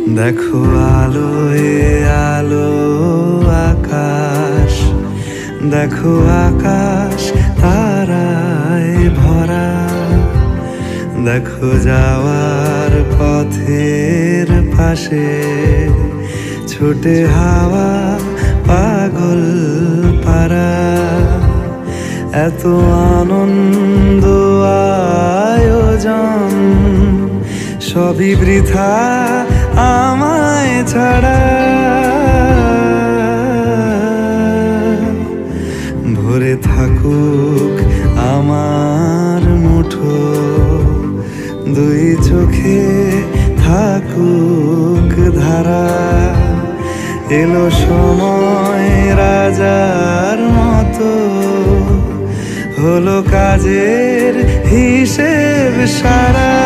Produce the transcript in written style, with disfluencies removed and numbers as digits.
দেখো আলোয় আলো আকাশ, দেখো আকাশ তারায় ভরা, দেখো যাওয়ার পথের পাশে ছুটে হাওয়া পাগল পারা। এত আনন্দ আয়োজন সবই বৃথা আমায় ছাড়া। ভরে থাকুক আমার মুঠো, দুই চোখে থাকুক ধারা। এলো সময় রাজার মতো, হলো কাজের হিসেব সারা।